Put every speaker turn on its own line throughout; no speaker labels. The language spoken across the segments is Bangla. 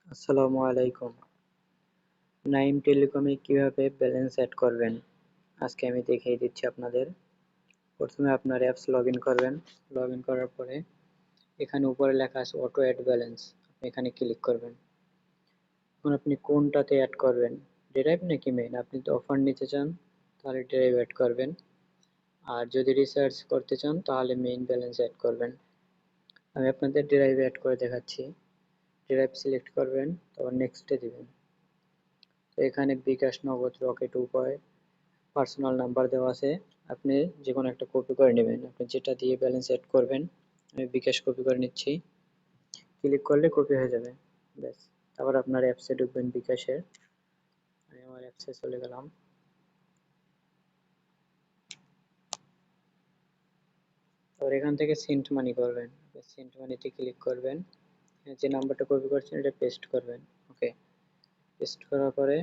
আসসালামু আলাইকুম। নাইম টেলিকমে কিভাবে ব্যালেন্স অ্যাড করবেন আজকে আমি দেখিয়ে দিচ্ছি আপনাদের। প্রথমে আপনার অ্যাপস লগ ইন করবেন। লগ ইন করার পরে এখানে উপরে লেখা আছে অটো অ্যাড ব্যালেন্স, আপনি এখানে ক্লিক করবেন। এখন আপনি কোনটাতে অ্যাড করবেন, ডেরাইভ নাকি মেইন? আপনি তো অফার নিতে চান তাহলে ডেরাইভ অ্যাড করবেন, আর যদি রিসার্চ করতে চান তাহলে মেইন ব্যালেন্স অ্যাড করবেন। আমি আপনাদের ডেরাইভ অ্যাড করে দেখাচ্ছি। ডেরাইভ সিলেক্ট করবেন, তারপর নেক্সটে দিবেন। তো এখানে বিকাশ, নগদ, রকেট, উপায়, পার্সোনাল নাম্বার দেওয়া আছে। আপনি যে কোনো একটা কপি করে নেবেন, আপনি যেটা দিয়ে ব্যালেন্স অ্যাড করবেন। আমি বিকাশ কপি করে নিচ্ছি। ক্লিক করলে কপি হয়ে যাবে, ব্যাস। তারপর আপনার অ্যাপসে ঢুকবেন বিকাশের। আমি আমার অ্যাপসে চলে গেলাম। তারপর এখান থেকে সেন্ট মানি করবেন, সেন্ট মানিতে ক্লিক করবেন। যে নাম্বারটা কপি করছেন এটা পেস্ট করবেন। ওকে, পেস্ট করার পরে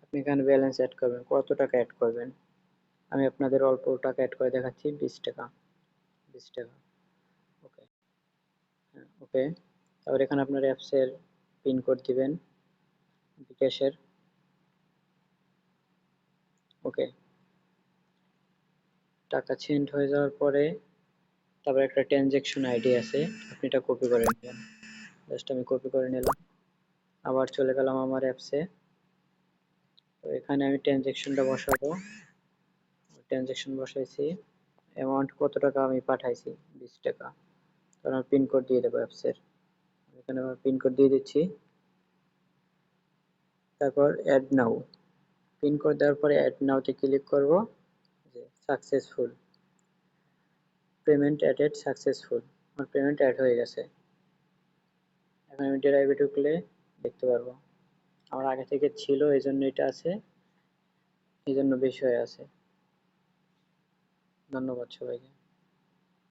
আপনি এখানে ব্যালেন্স অ্যাড করবেন, কত টাকা অ্যাড করবেন। আমি আপনাদের অল্প টাকা অ্যাড করে দেখাচ্ছি, 20 টাকা। 20 টাকা, ওকে। হ্যাঁ, ওকে। তারপর এখানে আপনার অ্যাপসের পিন কোড দিবেন বিকাশের। ওকে, টাকা সেন্ড হয়ে যাওয়ার পরে তারপর একটা ট্রানজ্যাকশন আইডি আছে, আপনি এটা কপি করে নেবেন। জাস্ট আমি কপি করে নিলাম। আবার চলে গেলাম আমার অ্যাপসে। তো এখানে আমি ট্রানজ্যাকশনটা বসাবো। ট্রানজ্যাকশন বসাইছি, অ্যামাউন্ট কত টাকা আমি পাঠাইছি, 20 টাকা। তারপর আমি পিন কোড দিয়ে দেবো অ্যাপসের। এখানে আমার পিন কোড দিয়ে দিচ্ছি। তারপর অ্যাড নাও, পিন কোড দেওয়ার পরে অ্যাড নাওতে ক্লিক করব। যে সাকসেসফুল, পেমেন্ট অ্যাডেড সাকসেসফুল, আমার পেমেন্ট অ্যাড হয়ে গেছে। এখন আমি ড্রাইভে ঢুকলে দেখতে পারবো আমার আগে থেকে ছিল, এই জন্য এটা আছে, এই জন্য বেশি হয়ে আছে। ধন্যবাদ সবাইকে।